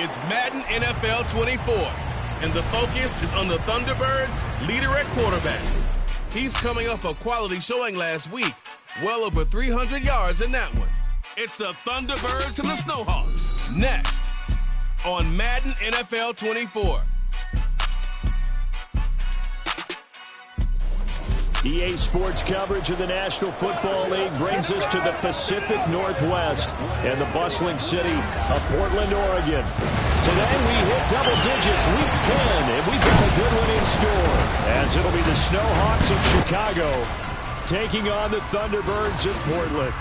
It's Madden NFL 24, and the focus is on the Thunderbirds' leader at quarterback. He's coming off a quality showing last week, well over 300 yards in that one. It's the Thunderbirds and the Snowhawks, next on Madden NFL 24. EA Sports coverage of the National Football League brings us to the Pacific Northwest and the bustling city of Portland, Oregon. Today we hit double digits, week 10, and we've got a good one in store, as it'll be the Snowhawks of Chicago taking on the Thunderbirds of Portland.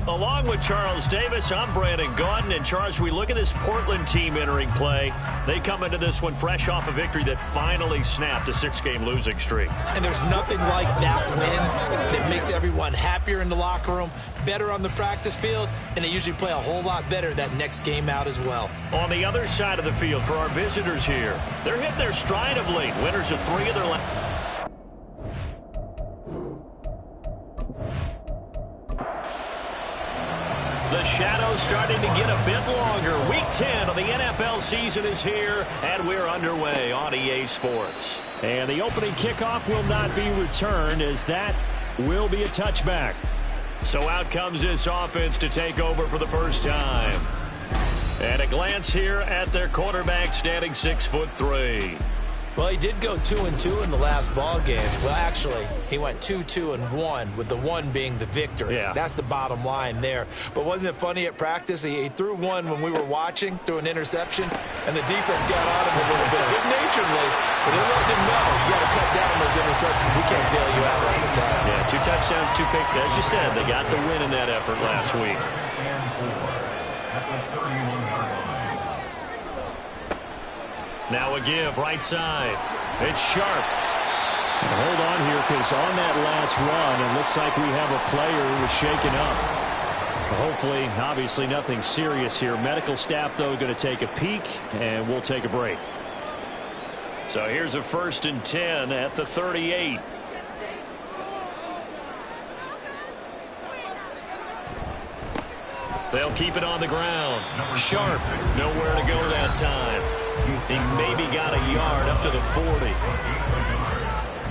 Along with Charles Davis, I'm Brandon Gordon. And Charles, we look at this Portland team entering play. They come into this one fresh off a victory that finally snapped a 6-game losing streak. And there's nothing like that win that makes everyone happier in the locker room, better on the practice field, and they usually play a whole lot better that next game out as well. On the other side of the field for our visitors here, they're hitting their stride of late. Winners of 3 of their last. The shadow's starting to get a bit longer. Week 10 of the NFL season is here, and we're underway on EA Sports. And the opening kickoff will not be returned, as that will be a touchback. So out comes this offense to take over for the first time. And a glance here at their quarterback, standing 6'3". Well, he did go 2-2 in the last ball game. Well, actually, he went 2-2-1, with the 1 being the victory. Yeah. That's the bottom line there. But wasn't it funny at practice? He threw one when we were watching, threw an interception, and the defense got on him a little bit, good-naturedly, but they let him know, you got to cut down those interceptions. We can't bail you out all the time. Yeah, 2 touchdowns, 2 picks. But as you said, they got the win in that effort last week. Now a give, right side. It's Sharp. Hold on here, because on that last run, it looks like we have a player who was shaken up. Hopefully, obviously nothing serious here. Medical staff, though, going to take a peek, and we'll take a break. So here's a 1st and 10 at the 38. They'll keep it on the ground. Sharp, nowhere to go that time. He maybe got a yard up to the 40.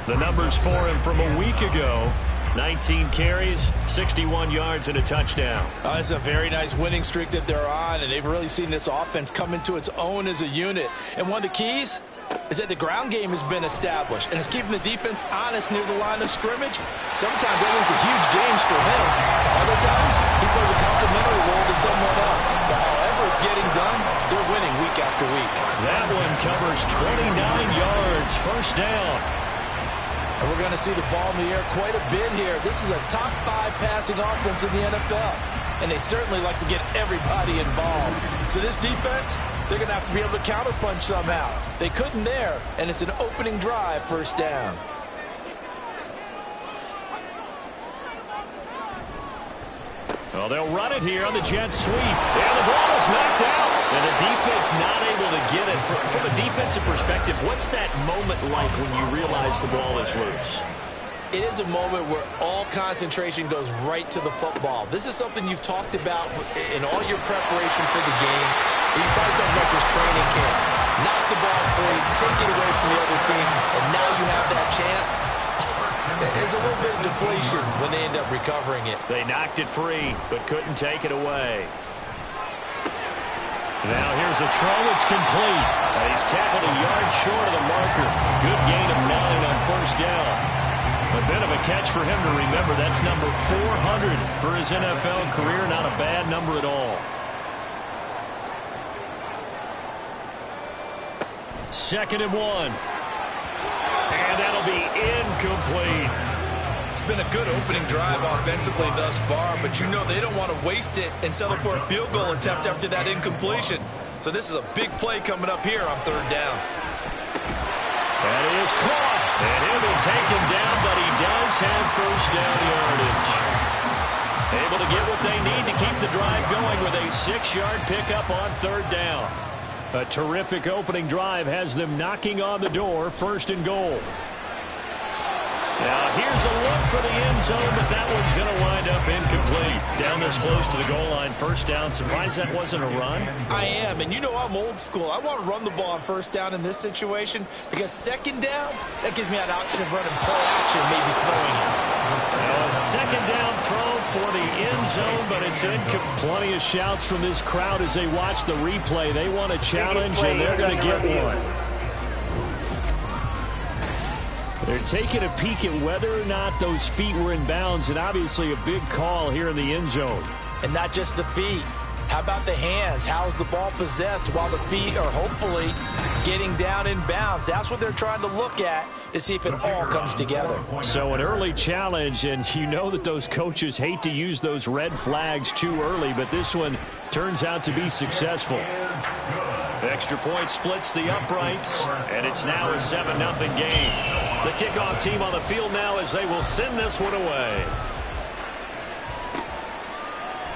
The numbers for him from a week ago: 19 carries, 61 yards, and a touchdown. It's a very nice winning streak that they're on, and they've really seen this offense come into its own as a unit. And one of the keys is that the ground game has been established, and it's keeping the defense honest near the line of scrimmage. Sometimes that wins a huge games for him. Other times, he plays a complimentary role to someone else. But however it's getting done, they're winning week after week. That one covers 29 yards, 1st down. And we're going to see the ball in the air quite a bit here. This is a top 5 passing offense in the NFL, and they certainly like to get everybody involved. So this defense, they're going to have to be able to counterpunch somehow. They couldn't there, and it's an opening drive, 1st down. Well, they'll run it here on the jet sweep. And the ball is knocked out. And the defense not able to get it. From a defensive perspective, what's that moment like when you realize the ball is loose? It is a moment where all concentration goes right to the football. This is something you've talked about in all your preparation for the game. You probably talked about this training camp. Knock the ball free, take it away from the other team, and now you have that chance. There's a little bit of deflation when they end up recovering it. They knocked it free, but couldn't take it away. Now here's a throw. It's complete. He's tackled a yard short of the marker. Good gain of 9 on 1st down. A bit of a catch for him to remember. That's number 400 for his NFL career. Not a bad number at all. 2nd and 1. And that'll be incomplete. It's been a good opening drive offensively thus far, but you know they don't want to waste it and settle for a field goal attempt after that incompletion. So this is a big play coming up here on 3rd down. That is caught. And he'll be taken down, but he does have 1st down yardage. Able to get what they need to keep the drive going with a 6-yard pickup on 3rd down. A terrific opening drive has them knocking on the door, 1st and goal. Now here's a look for the end zone, but that one's going to wind up incomplete. Down this close to the goal line, first down. Surprised that wasn't a run? I am, and you know I'm old school. I want to run the ball on first down in this situation because second down, that gives me an option of running play action, maybe throwing it. Now a second down throw for the end zone, but it's incomplete. Plenty of shouts from this crowd as they watch the replay. They want a challenge, and they're going to get one. They're taking a peek at whether or not those feet were in bounds, and obviously a big call here in the end zone. And not just the feet. How about the hands? How's the ball possessed while the feet are hopefully getting down in bounds? That's what they're trying to look at to see if it all comes together. So an early challenge, and you know that those coaches hate to use those red flags too early, but this one turns out to be successful. The extra point splits the uprights, and it's now a 7-0 game. The kickoff team on the field now as they will send this one away.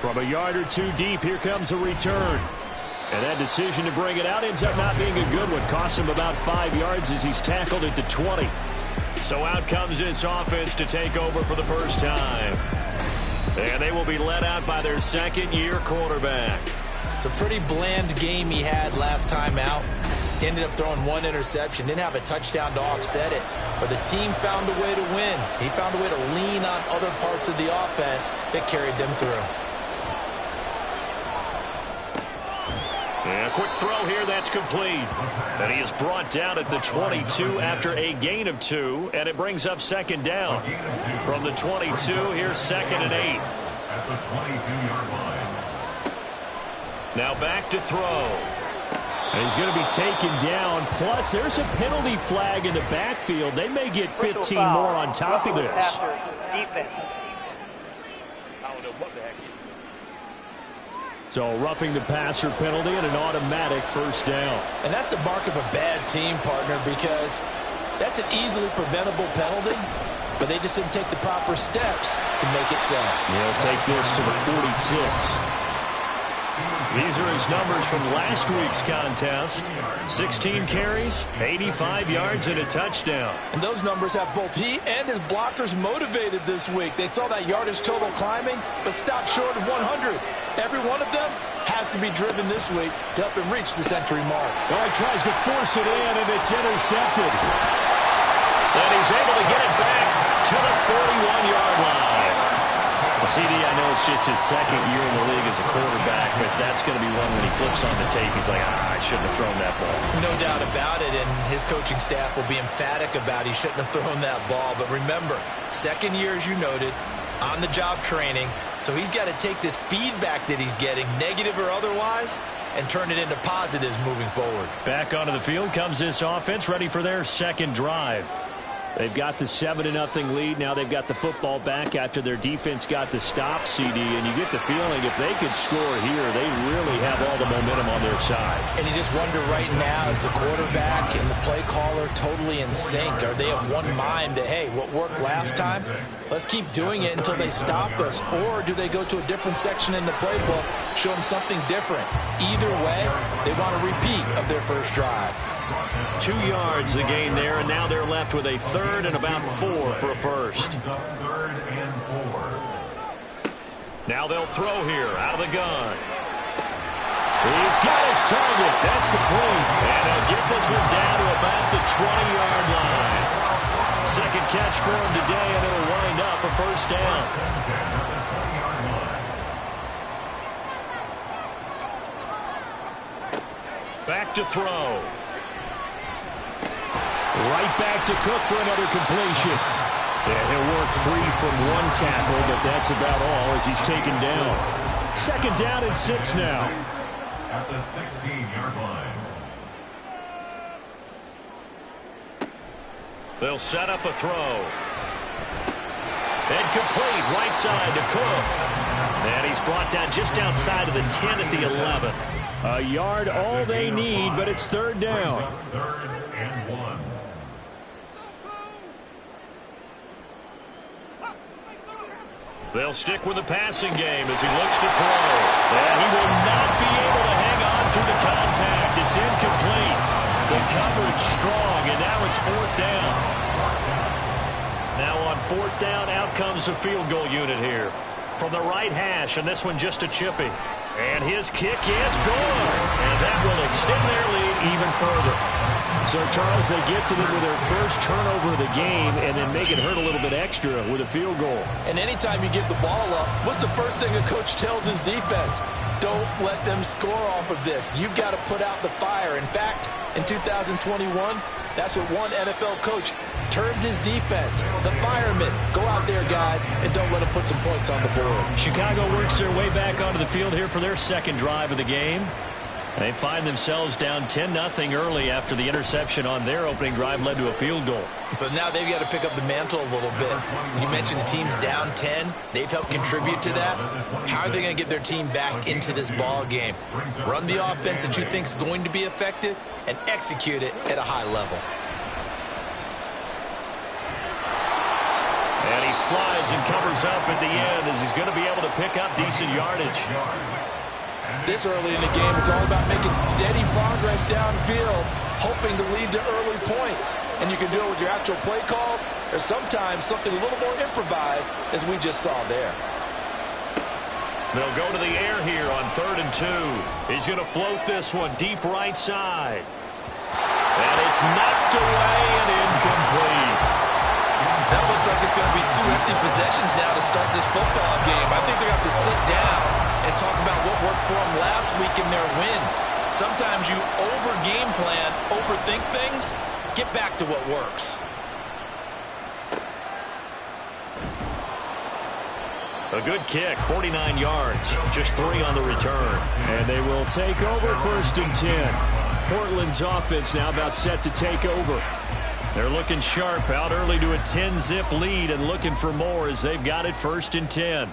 From a yard or two deep, here comes a return. And that decision to bring it out ends up not being a good one. Cost him about 5 yards as he's tackled at the 20. So out comes this offense to take over for the first time. And they will be led out by their second-year quarterback. It's a pretty bland game he had last time out. Ended up throwing one interception. Didn't have a touchdown to offset it. But the team found a way to win. He found a way to lean on other parts of the offense that carried them through. And a quick throw here, that's complete. And he is brought down at the 22 after a gain of 2, and it brings up second down. From the 22, here's 2nd and 8. At the 22-yard line. Now back to throw. And he's going to be taken down. Plus, there's a penalty flag in the backfield. They may get 15 more on top of this. So roughing the passer penalty and an automatic first down. And that's the mark of a bad team, partner, because that's an easily preventable penalty, but they just didn't take the proper steps to make it so. He'll take this to the 46. These are his numbers from last week's contest. 16 carries, 85 yards, and a touchdown. And those numbers have both he and his blockers motivated this week. They saw that yardage total climbing, but stopped short of 100. Every one of them has to be driven this week to help him reach the century mark. Oh, he tries to force it in, and it's intercepted. And he's able to get it back to the 41-yard line. CD, I know it's just his second year in the league as a quarterback, but that's going to be one when he flips on the tape. He's like, I shouldn't have thrown that ball. No doubt about it, and his coaching staff will be emphatic about he shouldn't have thrown that ball. But remember, second year, as you noted, on-the-job training, so he's got to take this feedback that he's getting, negative or otherwise, and turn it into positives moving forward. Back onto the field comes this offense, ready for their second drive. They've got the 7-0 lead. Now they've got the football back after their defense got the stop, CD. And you get the feeling if they could score here, they really have all the momentum on their side. And you just wonder right now, is the quarterback and the play caller totally in sync? Are they of one mind that, hey, what worked last time, let's keep doing it until they stop us? Or do they go to a different section in the playbook, show them something different? Either way, they want a repeat of their first drive. 2 yards the gain there, and now they're left with a 3rd and about 4 for a first. Now they'll throw here out of the gun. He's got his target. That's complete. And they'll get this one down to about the 20-yard line. Second catch for him today, and it'll wind up a first down. Back to throw. Right back to Cook for another completion. And he'll work free from one tackle, but that's about all as he's taken down. Second down and 6 now. At the 16-yard line. They'll set up a throw. And complete right side to Cook. And he's brought down just outside of the 10 at the 11. A yard all they need, but it's 3rd down. 3rd and 1. They'll stick with the passing game as he looks to throw. And he will not be able to hang on through the contact. It's incomplete. The coverage strong, and now it's 4th down. Now on 4th down, out comes the field goal unit here. From the right hash, and this one just a chippy. And his kick is good. And that will extend their lead even further. So, Charles, they get to them with their first turnover of the game and then make it hurt a little bit extra with a field goal. And anytime you give the ball up, what's the first thing a coach tells his defense? Don't let them score off of this. You've got to put out the fire. In fact, in 2021, that's what one NFL coach termed his defense. The firemen. Go out there, guys, and don't let them put some points on the board. Chicago works their way back onto the field here for their second drive of the game. They find themselves down 10-0 early after the interception on their opening drive led to a field goal. So now they've got to pick up the mantle a little bit. You mentioned the team's down 10. They've helped contribute to that. How are they going to get their team back into this ball game? Run the offense that you think is going to be effective and execute it at a high level. And he slides and covers up at the end as he's going to be able to pick up decent yardage. This early in the game, it's all about making steady progress downfield, hoping to lead to early points. And you can do it with your actual play calls, or sometimes something a little more improvised, as we just saw there. They'll go to the air here on 3rd and 2. He's going to float this one deep right side. And it's knocked away and incomplete. That looks like it's going to be 2 empty possessions now to start this football game. I think they're going to have to sit down and talk about what worked for them last week in their win. Sometimes you over-game plan, overthink things. Get back to what works. A good kick, 49 yards, just 3 on the return. And they will take over 1st and 10. Portland's offense now about set to take over. They're looking sharp, out early to a 10-zip lead and looking for more as they've got it 1st and 10.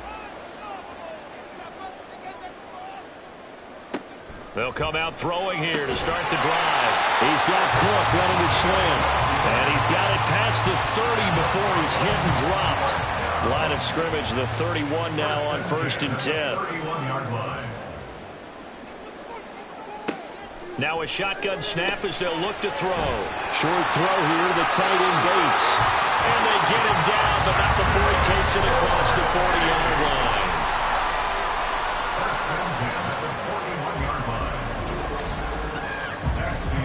They'll come out throwing here to start the drive. He's got Cook running his slam. And he's got it past the 30 before he's hit and dropped. Line of scrimmage, the 31 now on 1st and 10. 31-yard line. Now a shotgun snap as they'll look to throw. Short throw here to the tight end Bates. And they get him down, but not before he takes it across the 40-yard line.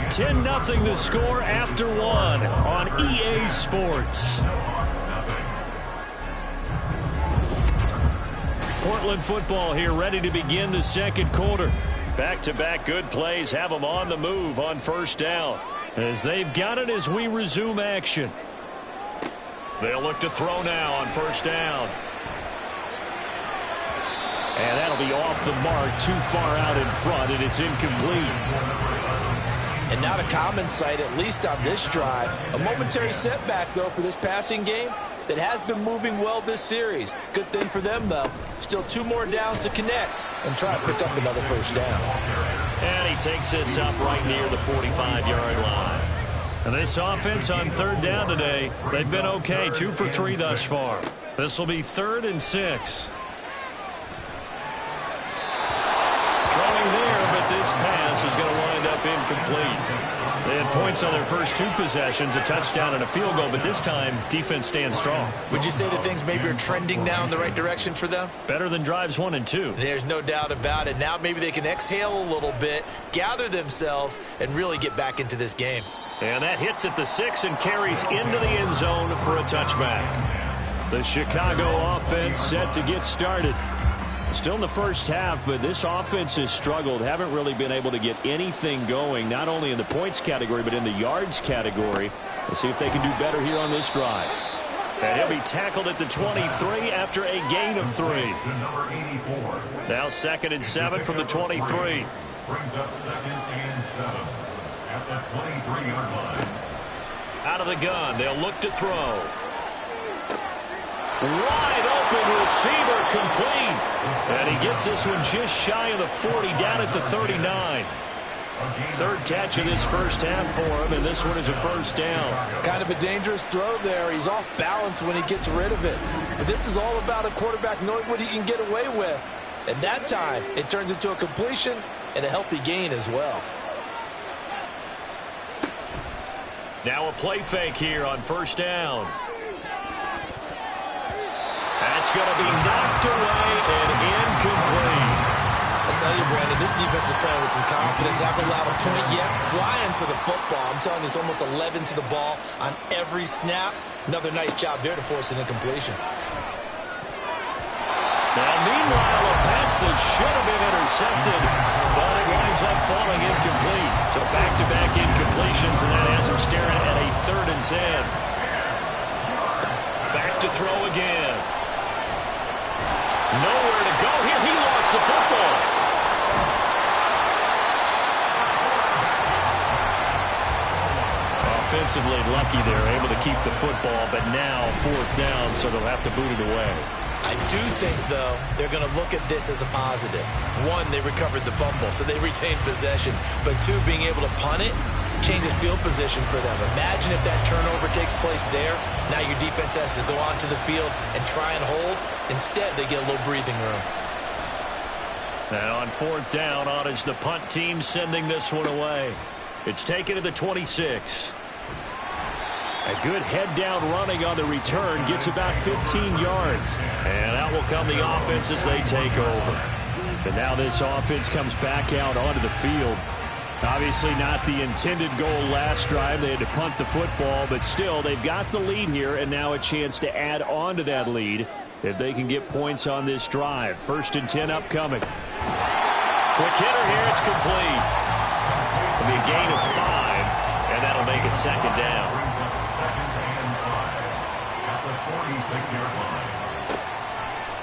10-0 the score after 1 on EA Sports. Portland football here ready to begin the second quarter. Back-to-back good plays have them on the move on 1st down. As they've got it as we resume action. They'll look to throw now on 1st down. And that'll be off the mark, too far out in front, and it's incomplete. And not a common sight, at least on this drive. A momentary setback, though, for this passing game that has been moving well this series. Good thing for them, though. Still 2 more downs to connect and try to pick up another 1st down. And he takes this up right near the 45-yard line. And this offense on 3rd down today, they've been okay, 2 for 3 thus far. This will be 3rd and 6. Throwing there, but this pass is going to wind up incomplete. They had points on their first 2 possessions, a touchdown and a field goal, but this time, defense stands strong. Would you say that things maybe are trending now in the right direction for them? Better than drives 1 and 2. There's no doubt about it. Now maybe they can exhale a little bit, gather themselves, and really get back into this game. And that hits at the 6 and carries into the end zone for a touchback. The Chicago offense set to get started. Still in the first half, but this offense has struggled. Haven't really been able to get anything going, not only in the points category, but in the yards category. Let's see if they can do better here on this drive. And he'll be tackled at the 23 after a gain of 3. Now 2nd and 7 from the 23. Brings up 2nd and 7 at the 23-yard line. Out of the gun, they'll look to throw. Wide open receiver, complete. And he gets this one just shy of the 40, down at the 39. 3rd catch of this first half for him, and this one is a 1st down. Kind of a dangerous throw there. He's off balance when he gets rid of it. But this is all about a quarterback knowing what he can get away with. And that time, it turns into a completion and a healthy gain as well. Now a play fake here on 1st down. That's going to be knocked away and incomplete. I tell you, Brandon, this defense is playing with some confidence. Haven't allowed a point yet. Flying to the football. I'm telling you, it's almost 11 to the ball on every snap. Another nice job there to force an incompletion. Now, meanwhile, a pass that should have been intercepted, but it winds up falling incomplete. So back-to-back incompletions, and that has him staring at a 3rd and 10. Back to throw again. Nowhere to go here. He lost the football. Offensively lucky they're able to keep the football, but now 4th down, so they'll have to boot it away. I do think, though, they're going to look at this as a positive. 1, they recovered the fumble, so they retained possession. But 2, being able to punt it changes field position for them. Imagine if that turnover takes place there. Now your defense has to go onto the field and try and hold. Instead, they get a little breathing room. Now on 4th down, on is the punt team sending this one away. It's taken to the 26. A good head-down running on the return gets about 15 yards. And out will come the offense as they take over. And now this offense comes back out onto the field. Obviously not the intended goal last drive. They had to punt the football, but still they've got the lead here and now a chance to add on to that lead if they can get points on this drive. 1st and 10 upcoming. Quick hitter here. It's complete. It'll be a gain of 5, and that'll make it 2nd down. At the 46-yard line.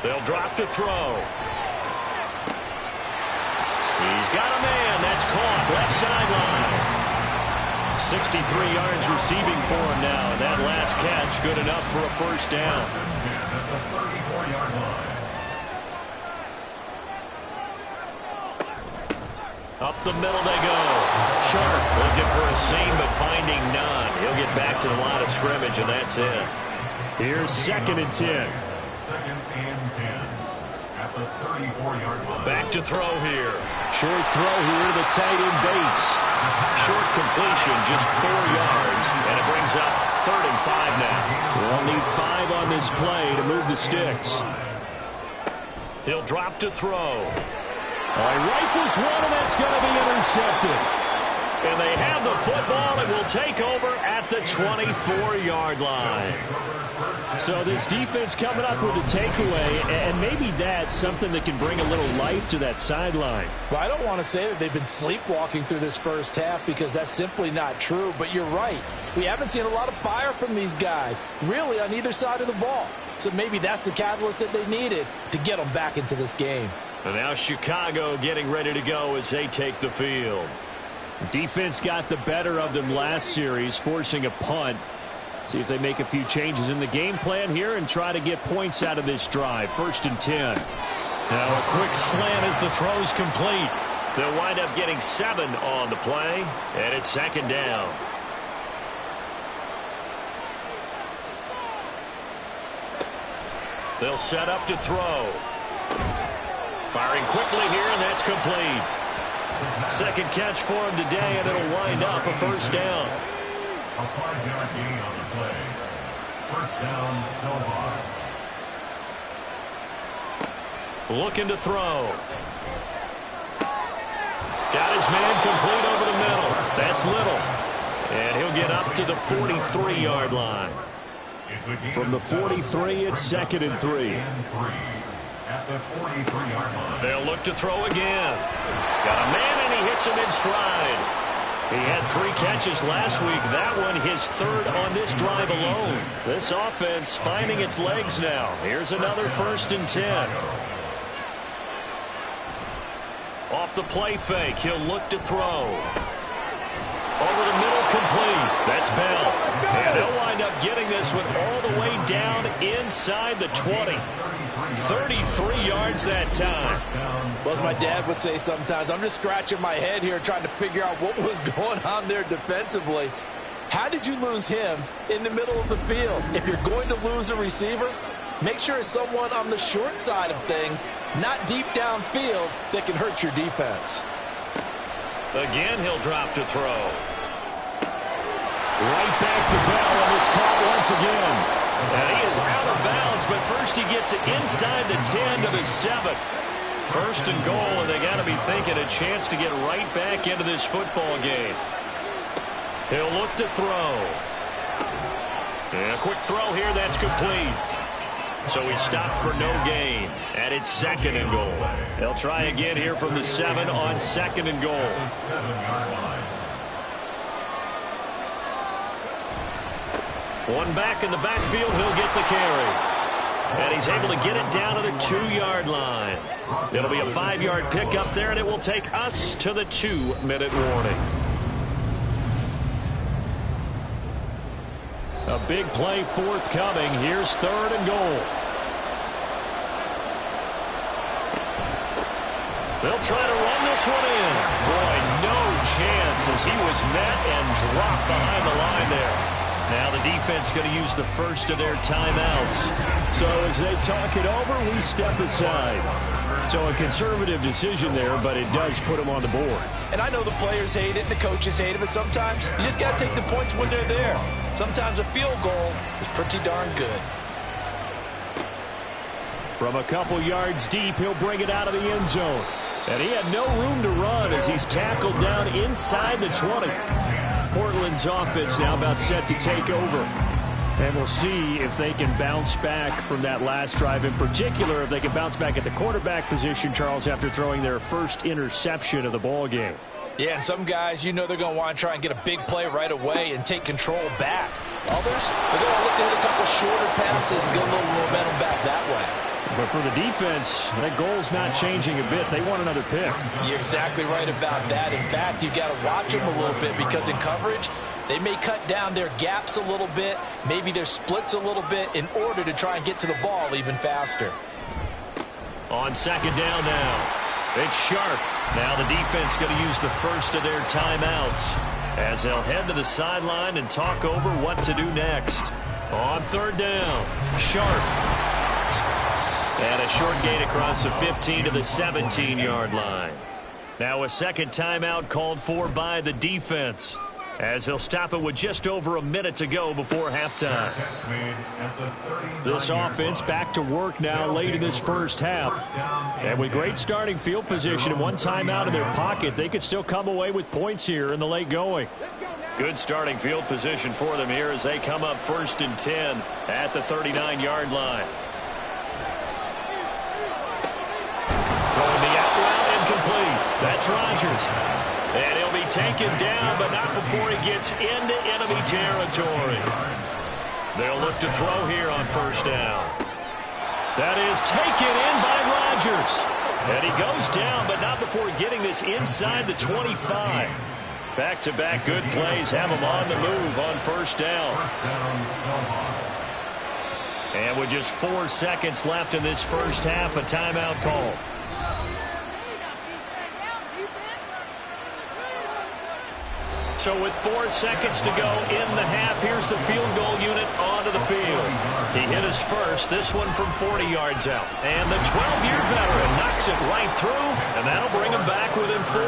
They'll drop to throw. He's got a man. That's caught. Left sideline. 63 yards receiving for him now. And that last catch good enough for a 1st down. At the 34-yard line. Up the middle they go. Sharp looking for a seam, but finding none. He'll get back to the line of scrimmage, and that's it. Here's 2nd and 10. 2nd and 10. At the 34-yard line. Back to throw here. Short throw here to the tight end Bates. Short completion, just 4 yards, and it brings up 3rd and 5 now. They'll need 5 on this play to move the sticks. He'll drop to throw. He rifles one, and that's going to be intercepted. And they have the football and will take over at the 24-yard line. So this defense coming up with a takeaway, and maybe that's something that can bring a little life to that sideline. Well, I don't want to say that they've been sleepwalking through this first half because that's simply not true, but you're right. We haven't seen a lot of fire from these guys, really on either side of the ball. So maybe that's the catalyst that they needed to get them back into this game. And now Chicago getting ready to go as they take the field. Defense got the better of them last series, forcing a punt. See if they make a few changes in the game plan here and try to get points out of this drive. 1st and 10. Now a quick slant as the throw's complete. They'll wind up getting 7 on the play, and it's 2nd down. They'll set up to throw. Firing quickly here, and that's complete. 2nd catch for him today, and it'll wind up a 1st down. A 5-yard gain on the play. 1st down, Snowhawks. Looking to throw. Got his man complete over the middle. That's Little. And he'll get up to the 43-yard line. From the 43, it's 2nd and 3. At the 43-yard line. They'll look to throw again. Got a man, and he hits him in stride. He had 3 catches last week. That one his 3rd on this drive alone. This offense finding its legs now. Here's another 1st and 10. Off the play fake, he'll look to throw. Over the middle, complete. That's Bell. And they'll wind up getting this one all the way down inside the 20. 33 yards that time. Well, as my dad would say sometimes, I'm just scratching my head here trying to figure out what was going on there defensively. How did you lose him in the middle of the field? If you're going to lose a receiver, make sure it's someone on the short side of things, not deep downfield, that can hurt your defense. Again, he'll drop to throw. Right back to Bell, and it's caught once again. And he is out of bounds, but first he gets it inside the 10 to the 7. First and goal, and they got to be thinking a chance to get right back into this football game. He'll look to throw. And a quick throw here, that's complete. So he stopped for no gain, and it's second and goal. They'll try again here from the 7 on second and goal. One back in the backfield, he'll get the carry. And he's able to get it down to the 2-yard line. It'll be a 5-yard pickup there, and it will take us to the 2-minute warning. A big play forthcoming. Here's third and goal. They'll try to run this one in. Boy, no chance as he was met and dropped behind the line there. Now the defense going to use the first of their timeouts. So as they talk it over, we step aside. So a conservative decision there, but it does put them on the board. And I know the players hate it and the coaches hate it, but sometimes you just got to take the points when they're there. Sometimes a field goal is pretty darn good. From a couple yards deep, he'll bring it out of the end zone. And he had no room to run as he's tackled down inside the 20. Portland's offense now about set to take over. And we'll see if they can bounce back from that last drive. In particular, if they can bounce back at the quarterback position, Charles, after throwing their first interception of the ball game. Yeah, and some guys, you know they're going to want to try and get a big play right away and take control back. Others, they're going to look to hit a couple shorter passes and get a little momentum back that way. But for the defense, that goal's not changing a bit. They want another pick. You're exactly right about that. In fact, you've got to watch them a little bit because in coverage, they may cut down their gaps a little bit, maybe their splits a little bit in order to try and get to the ball even faster. On second down now, it's Sharp. Now the defense going to use the first of their timeouts as they'll head to the sideline and talk over what to do next. On third down, Sharp. And a short gain across the 15 to the 17-yard line. Now a second timeout called for by the defense as they'll stop it with just over a minute to go before halftime. This offense back to work now late in this first half. And with great starting field position and one timeout in their pocket, they could still come away with points here in the late going. Good starting field position for them here as they come up first and 10 at the 39-yard line. Throwing the out route incomplete. That's Rodgers. And he'll be taken down, but not before he gets into enemy territory. They'll look to throw here on first down. That is taken in by Rodgers. And he goes down, but not before getting this inside the 25. Back-to-back good plays have him on the move on first down. And with just 4 seconds left in this first half, a timeout call. So with 4 seconds to go in the half, here's the field goal unit onto the field. He hit his first, this one from 40 yards out. And the 12-year veteran knocks it right through, and that'll bring him back within 4.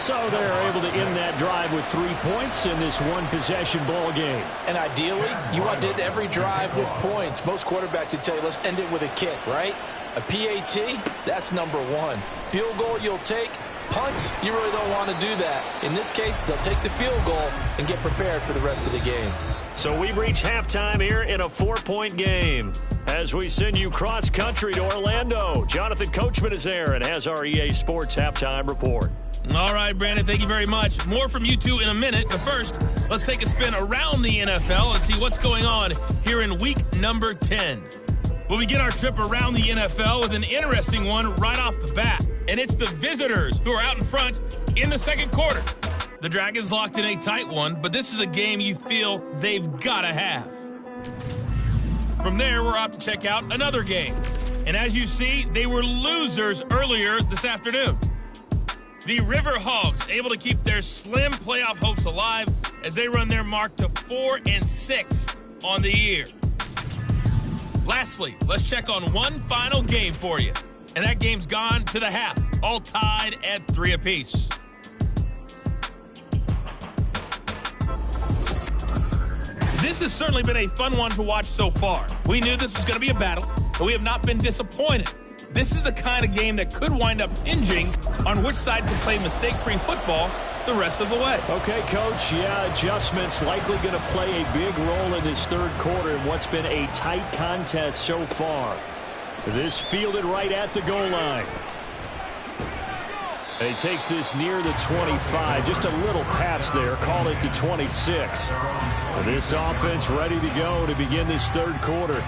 So they're able to end that drive with 3 points in this one-possession ball game. And ideally, you want to end every drive with points. Most quarterbacks would tell you, let's end it with a kick, right? A PAT, that's number 1. Field goal you'll take. Punts, you really don't want to do that. In this case, they'll take the field goal and get prepared for the rest of the game. So we've reached halftime here in a 4-point game. As we send you cross-country to Orlando, Jonathan Coachman is there and has our EA Sports halftime report. All right, Brandon, thank you very much. More from you two in a minute. But first, let's take a spin around the NFL and see what's going on here in week number 10. We'll begin our trip around the NFL with an interesting one right off the bat. And it's the visitors who are out in front in the second quarter. The Dragons locked in a tight one, but this is a game you feel they've got to have. From there, we're off to check out another game. And as you see, they were losers earlier this afternoon. The River Hogs able to keep their slim playoff hopes alive as they run their mark to 4-6 on the year. Lastly, let's check on one final game for you. And that game's gone to the half, all tied at 3 apiece. This has certainly been a fun one to watch so far. We knew this was going to be a battle, but we have not been disappointed. This is the kind of game that could wind up hinging on which side can play mistake-free football the rest of the way. Okay, Coach, yeah, adjustments likely going to play a big role in this third quarter in what's been a tight contest so far. This fielded right at the goal line. And he takes this near the 25. Just a little pass there. Call it the 26. This offense ready to go to begin this third quarter.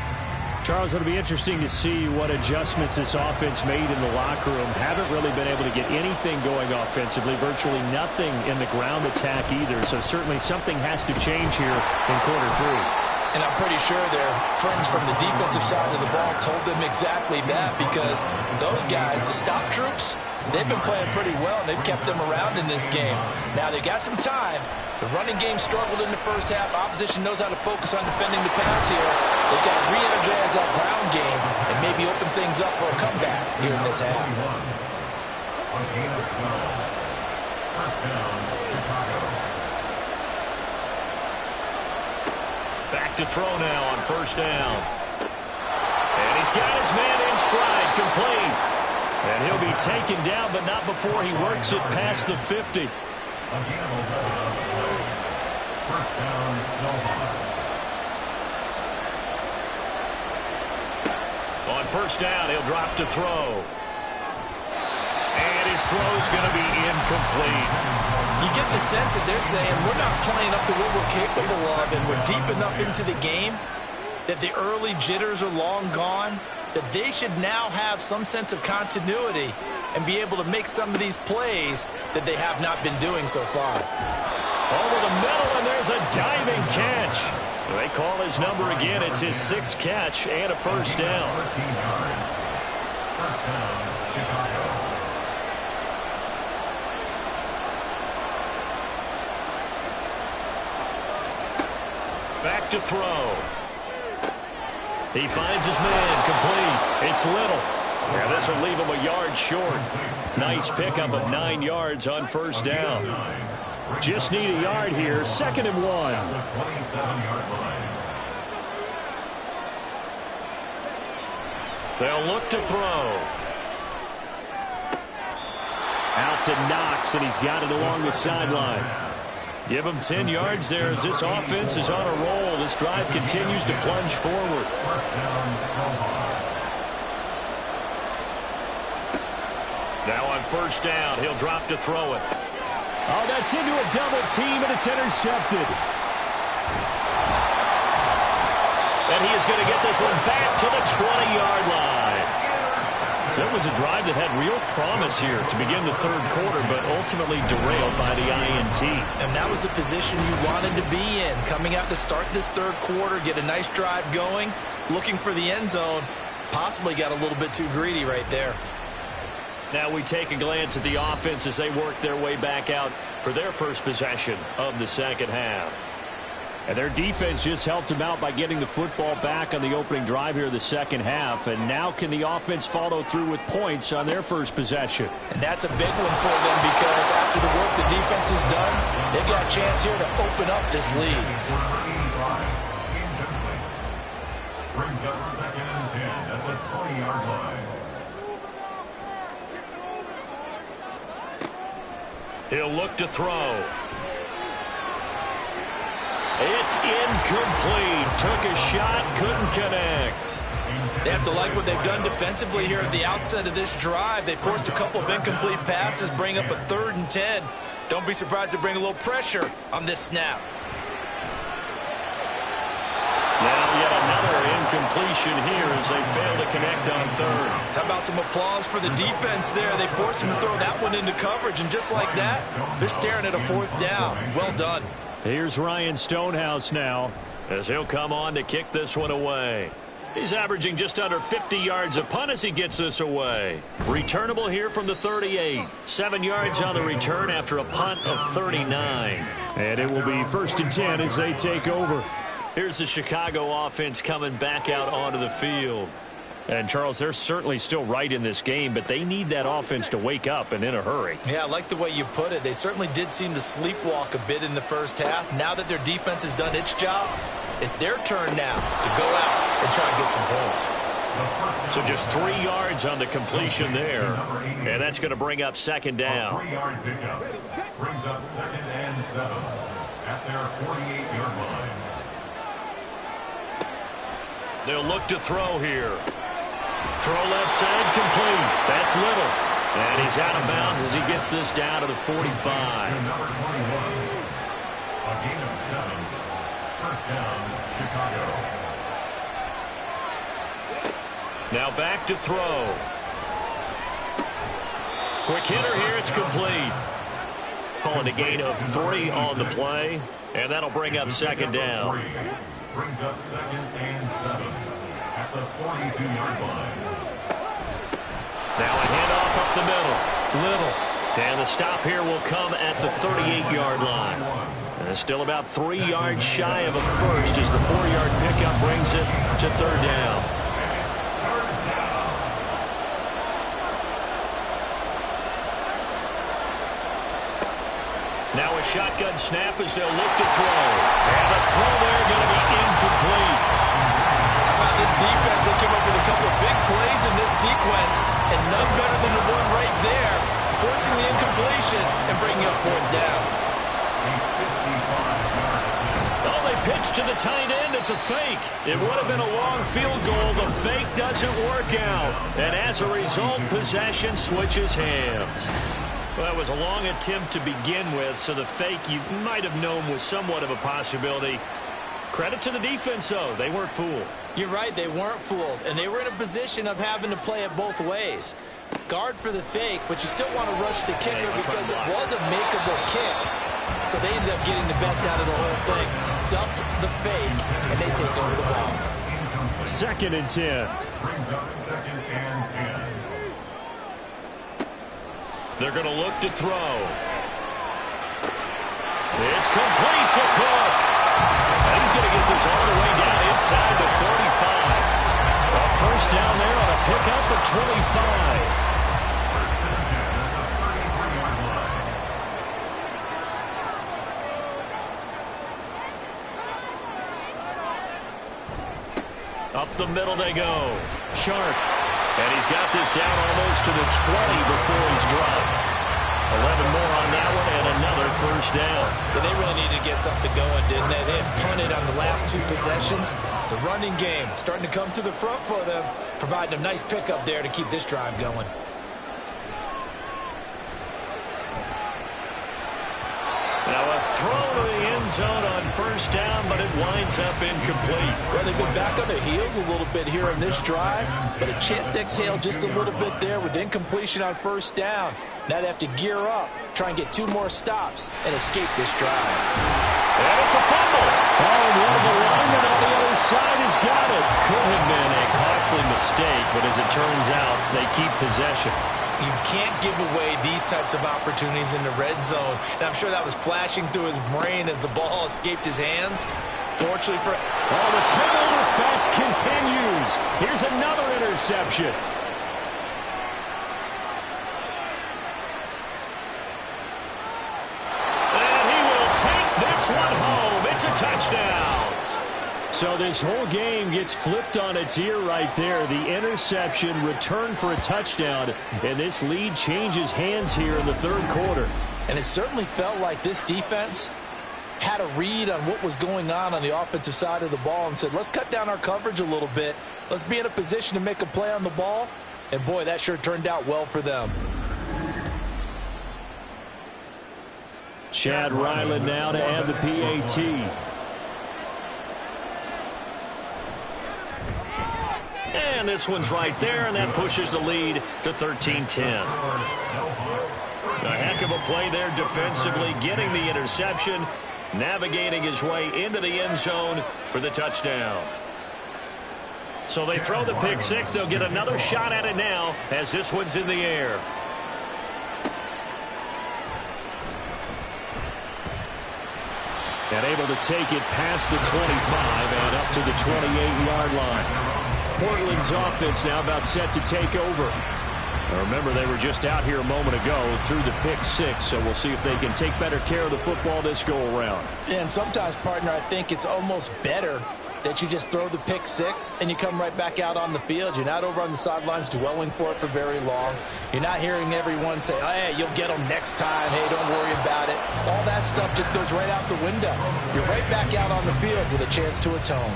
Charles, it'll be interesting to see what adjustments this offense made in the locker room. Haven't really been able to get anything going offensively. Virtually nothing in the ground attack either. So certainly something has to change here in quarter three. And I'm pretty sure their friends from the defensive side of the ball told them exactly that, because those guys, the stop troops, they've been playing pretty well, and they've kept them around in this game. Now, they got some time. The running game struggled in the first half. Opposition knows how to focus on defending the pass here. They've got to re-energize that ground game and maybe open things up for a comeback here in this half. First down, Chicago. Back to throw now on first down. And he's got his man in stride, complete. And he'll be taken down, but not before he works it past the 50. Again, on the play. First down, Snowhawks. On first down, he'll drop to throw. And his throw's going to be incomplete. You get the sense that they're saying we're not playing up to what we're capable of, and we're deep enough into the game that the early jitters are long gone, that they should now have some sense of continuity and be able to make some of these plays that they have not been doing so far. Over the middle, and there's a diving catch. They call his number again. It's his 6th catch and a first down. 13 yards. First down, Chicago. Back to throw. He finds his man, complete. It's Little. Yeah, this will leave him a yard short. Nice pickup of 9 yards on first down. Just need a yard here, 2nd and 1. The 27-yard line. They'll look to throw. Out to Knox, and he's got it along the sideline. Give him 10 yards there as this offense is on a roll. This drive continues to plunge forward. First down, Snowhawks. Now on first down, he'll drop to throw it. Oh, that's into a double team, and it's intercepted. And he is going to get this one back to the 20-yard line. So it was a drive that had real promise here to begin the third quarter, but ultimately derailed by the INT. And that was the position you wanted to be in, coming out to start this third quarter, get a nice drive going, looking for the end zone. Possibly got a little bit too greedy right there. Now we take a glance at the offense as they work their way back out for their first possession of the second half. And their defense just helped them out by getting the football back on the opening drive here in the second half. And now can the offense follow through with points on their first possession? And that's a big one for them, because after the work the defense has done, they've got a chance here to open up this lead. Brings up 2nd and 10 at the 20-yard line. He'll look to throw. It's incomplete. Took a shot, couldn't connect. They have to like what they've done defensively here at the outset of this drive. They forced a couple of incomplete passes, bring up a 3rd and 10. Don't be surprised to bring a little pressure on this snap. Now yet another incompletion here as they fail to connect on third. How about some applause for the defense there? They forced him to throw that one into coverage, and just like that, they're staring at a 4th down. Well done. Here's Ryan Stonehouse now, as he'll come on to kick this one away. He's averaging just under 50 yards a punt as he gets this away. Returnable here from the 38. 7 yards on the return after a punt of 39. And it will be 1st and 10 as they take over. Here's the Chicago offense coming back out onto the field. And, Charles, they're certainly still right in this game, but they need that offense to wake up and in a hurry. Yeah, I like the way you put it. They certainly did seem to sleepwalk a bit in the first half. Now that their defense has done its job, It's their turn now to go out and try and get some points. So just 3 yards on the completion there. And that's going to bring up second down. 3-yard pickup brings up 2nd and 7 at their 48-yard line. They'll look to throw here. Throw left side complete. That's Little. And he's out of bounds as he gets this down to the 45. Number 21. A gain of 7. First down, Chicago. Now back to throw. Quick hitter here. It's complete. Calling a gain of 3 on the play. And that'll bring up second down. Brings up 2nd and 7 at the 42-yard line. Now a handoff up the middle. Little. And the stop here will come at the 38-yard line. And it's still about 3 yards shy of a first as the 4-yard pickup brings it to third down. Now a shotgun snap as they'll look to throw. And the throw there going to be incomplete. How about this defense? They came up with a couple of big plays in this sequence, and none better than the one right there, forcing the incompletion and bringing up fourth down. Oh, they pitch to the tight end. It's a fake. It would have been a long field goal. The fake doesn't work out. And as a result, possession switches hands. Well, that was a long attempt to begin with, so the fake you might have known was somewhat of a possibility. Credit to the defense, though. They weren't fooled. You're right, they weren't fooled, and they were in a position of having to play it both ways. Guard for the fake, but you still want to rush the kicker because it was a makeable kick. So they ended up getting the best out of the whole thing. Stuffed the fake, and they take over the ball. 2nd and 10. Brings up 2nd and 10. They're going to look to throw. It's complete to Cook. And he's going to get this all the way down inside the 35. A first down there on a pickup of 25. Up the middle they go. Sharp. And he's got this down almost to the 20 before he's dropped. 11 more on that one and another first down. Yeah, they really needed to get something going, didn't they? They had punted on the last 2 possessions. The running game starting to come to the front for them, providing a nice pickup there to keep this drive going. Now a throw to the end zone on first down, but it winds up incomplete. Well, they've been back on their heels a little bit here in this drive, but a chance to exhale just a little bit there with incompletion on first down. Now they have to gear up, try and get 2 more stops, and escape this drive. And it's a fumble. Oh, and one of the linemen on the other side has got it. Could have been a costly mistake, but as it turns out, they keep possession. You can't give away these types of opportunities in the red zone. And I'm sure that was flashing through his brain as the ball escaped his hands. Fortunately for... Oh, the turnover fest continues. Here's another interception. And he will take this one home. It's a touchdown. So this whole game gets flipped on its ear right there. The interception, return for a touchdown, and this lead changes hands here in the third quarter. And it certainly felt like this defense had a read on what was going on the offensive side of the ball and said, let's cut down our coverage a little bit. Let's be in a position to make a play on the ball. And, boy, that sure turned out well for them. Chad Ryland now to add the PAT. And this one's right there, and that pushes the lead to 13-10. A heck of a play there defensively, getting the interception, navigating his way into the end zone for the touchdown. So they throw the pick six. They'll get another shot at it now as this one's in the air. And able to take it past the 25 and up to the 28-yard line. Portland's offense now about set to take over. Remember, they were just out here a moment ago through the pick six, so we'll see if they can take better care of the football this go-around. Yeah, and sometimes, partner, I think it's almost better that you just throw the pick six and you come right back out on the field. You're not over on the sidelines dwelling for it for very long. You're not hearing everyone say, oh, hey, you'll get them next time. Hey, don't worry about it. All that stuff just goes right out the window. You're right back out on the field with a chance to atone.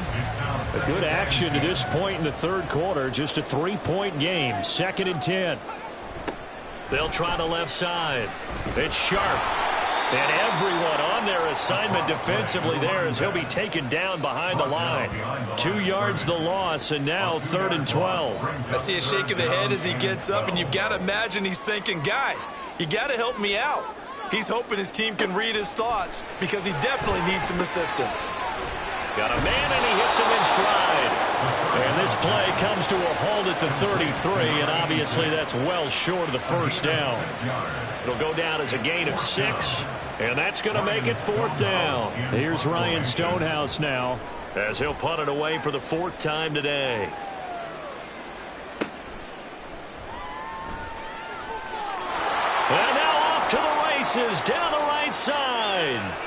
A good action to this point in the third quarter. Just a 3-point game. 2nd and 10. They'll try the left side. It's Sharp. And everyone on their assignment defensively there as he'll be taken down behind the line. 2 yards the loss, and now 3rd and 12. I see a shake of the head as he gets up, and you've got to imagine he's thinking, guys, you got to help me out. He's hoping his team can read his thoughts because he definitely needs some assistance. Got a man, and he hits him in stride. And this play comes to a halt at the 33, and obviously that's well short of the first down. It'll go down as a gain of 6, and that's going to make it 4th down. Here's Ryan Stonehouse now, as he'll punt it away for the 4th time today. And now off to the races down the right side.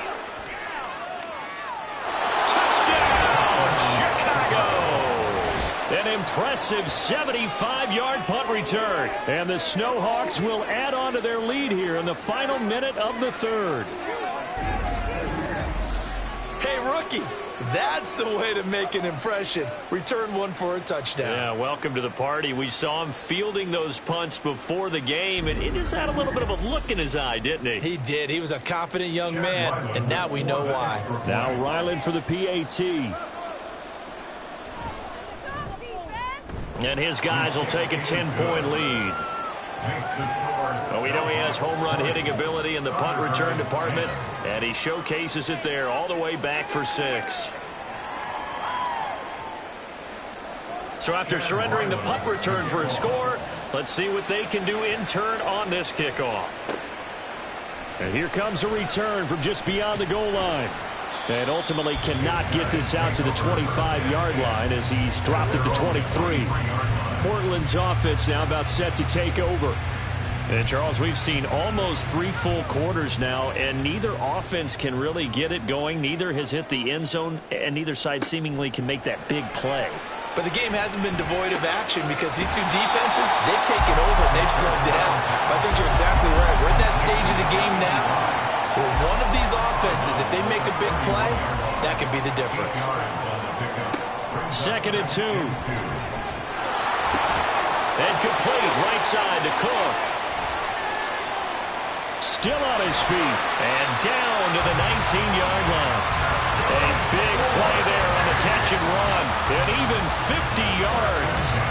An impressive 75-yard punt return. And the Snowhawks will add on to their lead here in the final minute of the third. Hey, rookie, that's the way to make an impression. Return one for a touchdown. Yeah, welcome to the party. We saw him fielding those punts before the game, and he just had a little bit of a look in his eye, didn't he? He did. He was a confident young man, and now we know why. Now Ryland for the PAT. And his guys will take a 10-point lead. Well, we know he has home run hitting ability in the punt return department, and he showcases it there all the way back for 6. So after surrendering the punt return for a score, let's see what they can do in turn on this kickoff. And here comes a return from just beyond the goal line. And ultimately cannot get this out to the 25-yard line as he's dropped at the 23. Portland's offense now about set to take over. And, Charles, we've seen almost 3 full quarters now, and neither offense can really get it going. Neither has hit the end zone, and neither side seemingly can make that big play. But the game hasn't been devoid of action because these two defenses, they've taken over and they've slugged it out. But I think you're exactly right. We're at that stage of the game now where one of these offenses, if they make a big play, that could be the difference. 2nd and 2. And complete right side to Cook. Still on his feet. And down to the 19-yard line. A big play there on the catch and run. And even 50 yards.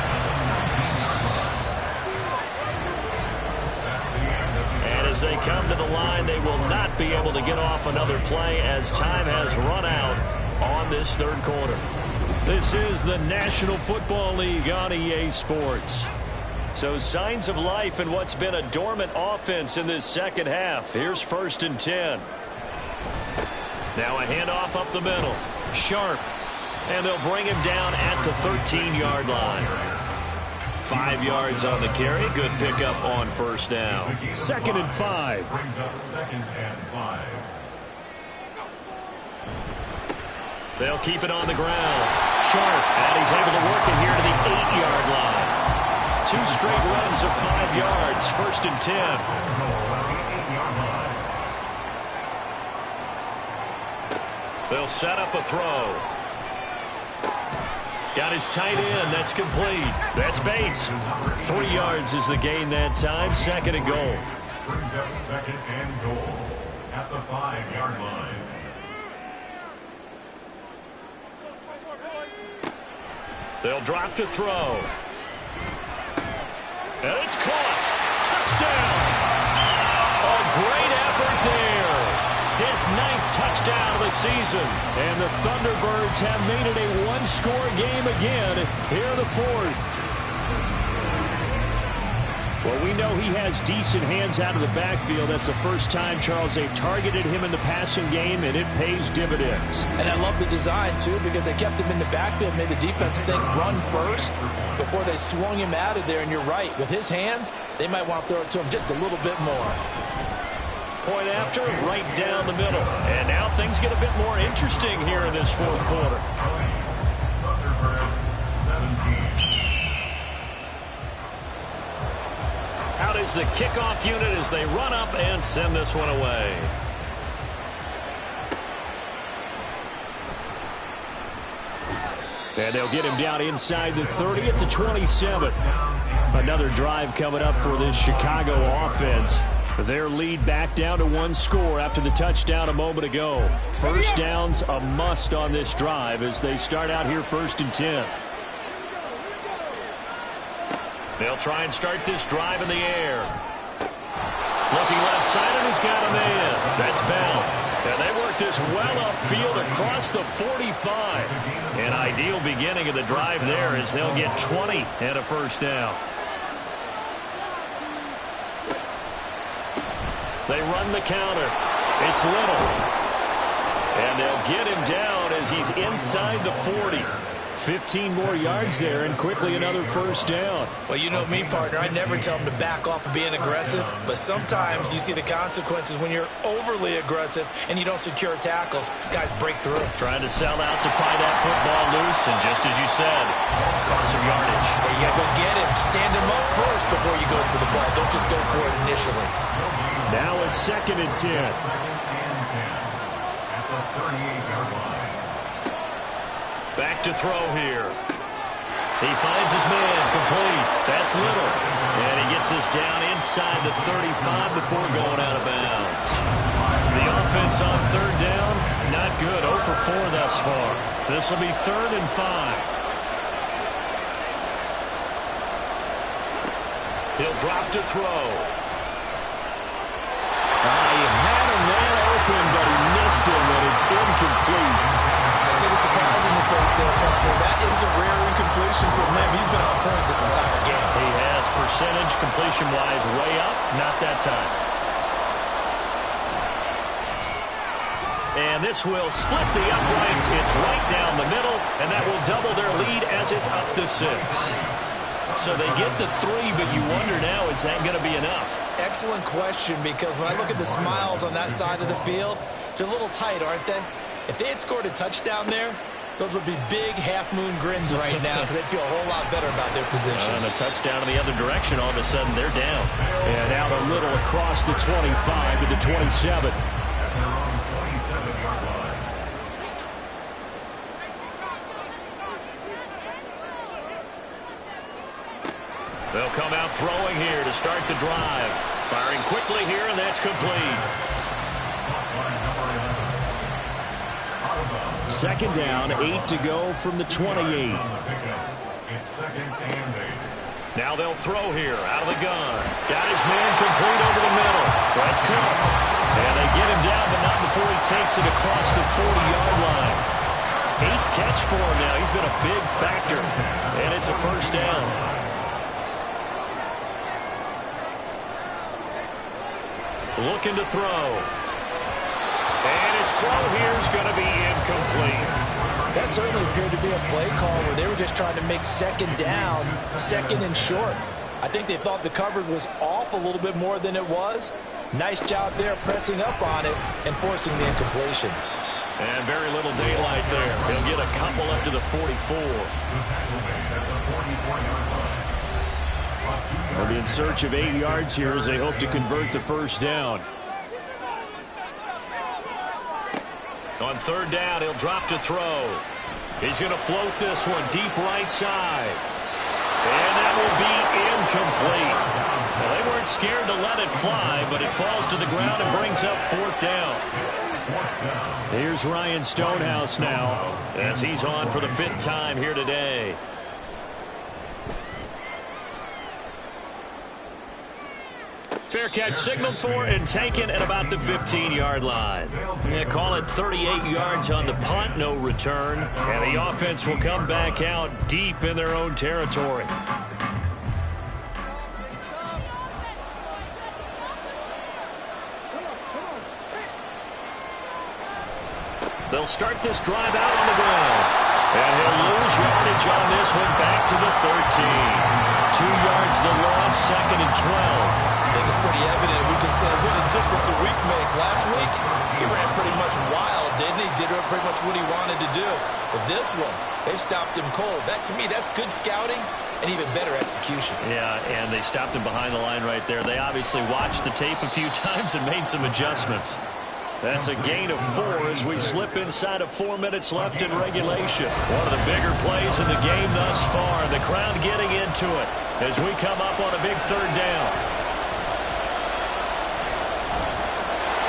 And as they come to the line, they will not be able to get off another play as time has run out on this third quarter. This is the National Football League on EA Sports. So signs of life in what's been a dormant offense in this second half. Here's 1st and 10. Now a handoff up the middle. Sharp. And they'll bring him down at the 13-yard line. 5 yards on the carry. Good pickup on 1st down. 2nd and 5. Brings up 2nd and 5. They'll keep it on the ground. Sharp. And he's able to work it here to the 8-yard line. 2 straight runs of 5 yards. 1st and 10. They'll set up a throw. Got his tight end. That's complete. That's Bates. 3 yards is the gain that time. 2nd and goal. Brings up 2nd and goal at the 5-yard line. They'll drop to throw. And it's caught. Touchdown. A great effort there. His 9th touchdown of the season. And the Thunderbirds have made it a one-score game again here in the 4th. Well, we know he has decent hands out of the backfield. That's the first time, Charles, they've targeted him in the passing game, and it pays dividends. And I love the design, too, because they kept him in the backfield, made the defense think run first before they swung him out of there. And you're right, with his hands, they might want to throw it to him just a little bit more. Point after, right down the middle. And now things get a bit more interesting here in this fourth quarter. Thunderbirds 17. Out is the kickoff unit as they run up and send this one away. And they'll get him down inside the 30 at the 27. Another drive coming up for this Chicago offense. Their lead back down to one score after the touchdown a moment ago. First down's a must on this drive as they start out here 1st and 10. They'll try and start this drive in the air. Looking left side, and he's got a man. That's Bell. And they work this well upfield across the 45. An ideal beginning of the drive there as they'll get 20 and a first down. They run the counter. It's Little. And they'll get him down as he's inside the 40. 15 more yards there, and quickly another first down. Well, you know me, partner. I never tell them to back off of being aggressive, but sometimes you see the consequences when you're overly aggressive and you don't secure tackles. Guys break through. Trying to sell out to pry that football loose, and just as you said, cost some yardage. You got to go get him. Stand him up first before you go for the ball. Don't just go for it initially. Now a 2nd and 10. At the 38-yard line. Back to throw here. He finds his man complete. That's Little. And he gets us down inside the 35 before going out of bounds. The offense on 3rd down, not good. 0 for 4 thus far. This will be 3rd and 5. He'll drop to throw. He had a man open, but he missed him, and it's incomplete. I see the surprise in the face there, partner. That is a rare incompletion from him. He's been on point this entire game. He has percentage completion-wise way up, not that time. And this will split the uprights. It's right down the middle, and that will double their lead as it's up to 6. So they get to 3, but you wonder now, is that going to be enough? Excellent question, because when I look at the smiles on that side of the field, they're a little tight, aren't they? If they had scored a touchdown there, those would be big half-moon grins right now because they'd feel a whole lot better about their position. And a touchdown in the other direction, all of a sudden they're down. And out a little across the 25 to the 27. At their own 27-yard line. They'll come out throwing here to start the drive. Firing quickly here, and that's complete. 2nd down, 8 to go from the 28. It's 2nd and 8. Now they'll throw here out of the gun. Got his man complete over the middle. That's Cook. And they get him down, but not before he takes it across the 40-yard line. 8th catch for him now. He's been a big factor. And it's a first down. Looking to throw. And his throw here is going to be incomplete. That certainly appeared to be a play call where they were just trying to make 2nd down, 2nd and short. I think they thought the coverage was off a little bit more than it was. Nice job there pressing up on it and forcing the incompletion. And very little daylight there. He'll get a couple up to the 44. They'll be in search of 8 yards here as they hope to convert the first down. On 3rd down, he'll drop to throw. He's going to float this one deep right side. And that will be incomplete. Well, they weren't scared to let it fly, but it falls to the ground and brings up 4th down. Here's Ryan Stonehouse now, as he's on for the 5th time here today. Fair catch signaled for and taken at about the 15-yard line. Yeah, call it 38 yards on the punt, no return. And the offense will come back out deep in their own territory. They'll start this drive out on the ground. And he'll lose yardage on this one back to the 13. 2 yards the loss, 2nd and 12. I think it's pretty evident. We can say what a difference a week makes. Last week, he ran pretty much wild, didn't he? Did pretty much what he wanted to do. But this one, they stopped him cold. That, to me, that's good scouting and even better execution. Yeah, and they stopped him behind the line right there. They obviously watched the tape a few times and made some adjustments. That's a gain of 4 as we slip inside of 4 minutes left in regulation. One of the bigger plays in the game thus far. The crowd getting into it as we come up on a big 3rd down.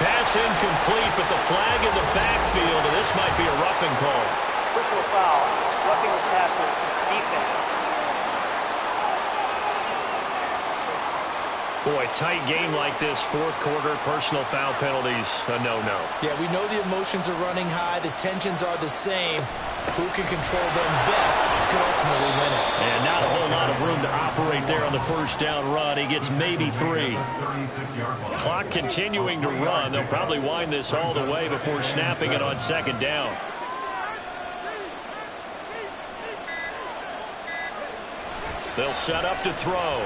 Pass incomplete, but the flag in the backfield, and this might be a roughing call. Personal foul, roughing the passer, defense. Boy, tight game like this, 4th quarter, personal foul penalties, a no-no. Yeah, we know the emotions are running high. The tensions are the same. Who can control them best could ultimately win it. And not a whole lot of room to operate there on the 1st down run. He gets maybe 3. Clock continuing to run. They'll probably wind this all the way before snapping it on 2nd down. They'll set up to throw.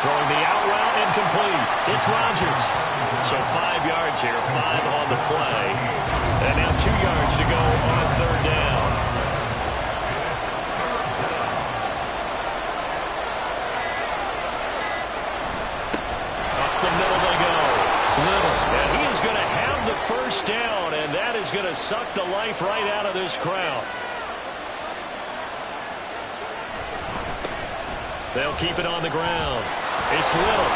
Throwing the out route incomplete. It's Rodgers. So 5 yards here, 5 on the play. And now 2 yards to go on 3rd down. Up the middle they go. Little. And he is going to have the 1st down, and that is going to suck the life right out of this crowd. They'll keep it on the ground. It's Little.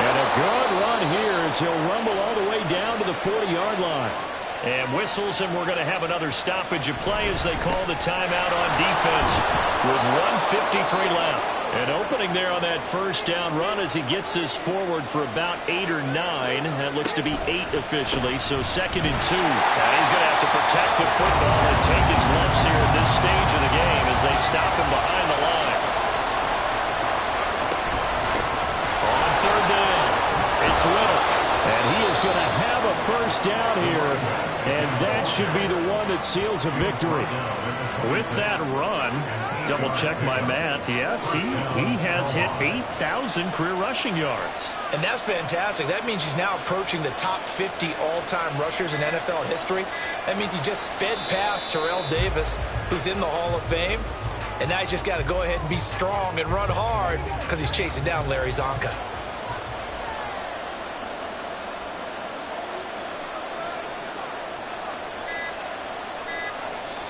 And a good run here as he'll rumble all the way down to the 40-yard line. And whistles, and we're going to have another stoppage of play as they call the timeout on defense with 1:53 left. And opening there on that 1st down run as he gets this forward for about 8 or 9. That looks to be 8 officially, so 2nd and 2. Now he's going to have to protect the football and take his lumps here at this stage of the game as they stop him behind the line. 3rd down. It's Little. And he is going to have a 1st down here. And that should be the one that seals a victory. With that run, double check my math. Yes, he has hit 8,000 career rushing yards. And that's fantastic. That means he's now approaching the top 50 all-time rushers in NFL history. That means he just sped past Terrell Davis, who's in the Hall of Fame. And now he's just got to go ahead and be strong and run hard because he's chasing down Larry Zonka.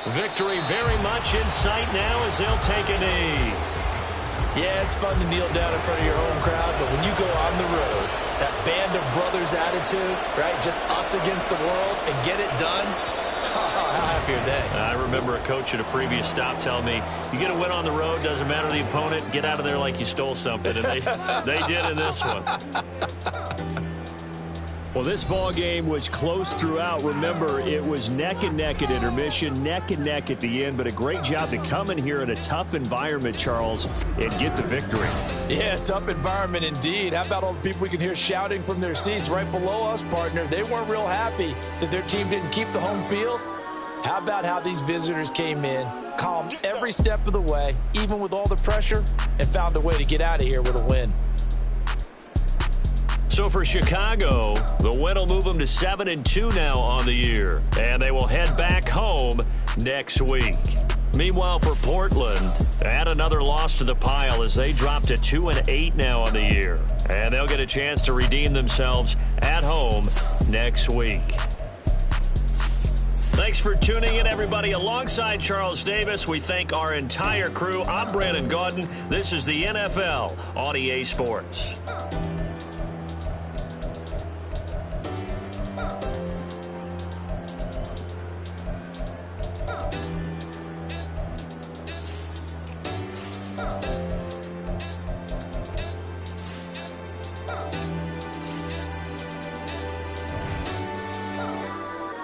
Victory very much in sight now as they'll take a knee. Yeah, it's fun to kneel down in front of your home crowd, but when you go on the road, that band of brothers attitude, right, just us against the world and get it done, how happy are they? I remember a coach at a previous stop telling me, you get a win on the road, doesn't matter the opponent, get out of there like you stole something, and they did in this one. Well, this ball game was close throughout. Remember, it was neck and neck at intermission, neck and neck at the end, but a great job to come in here in a tough environment, Charles, and get the victory. Yeah, tough environment indeed. How about all the people we can hear shouting from their seats right below us, partner? They weren't real happy that their team didn't keep the home field. How about how these visitors came in, calmed every step of the way, even with all the pressure, and found a way to get out of here with a win. So for Chicago, the win will move them to 7-2 now on the year. And they will head back home next week. Meanwhile, for Portland, add another loss to the pile as they drop to 2-8 now on the year. And they'll get a chance to redeem themselves at home next week. Thanks for tuning in, everybody. Alongside Charles Davis, we thank our entire crew. I'm Brandon Gaudin. This is the NFL on EA Sports.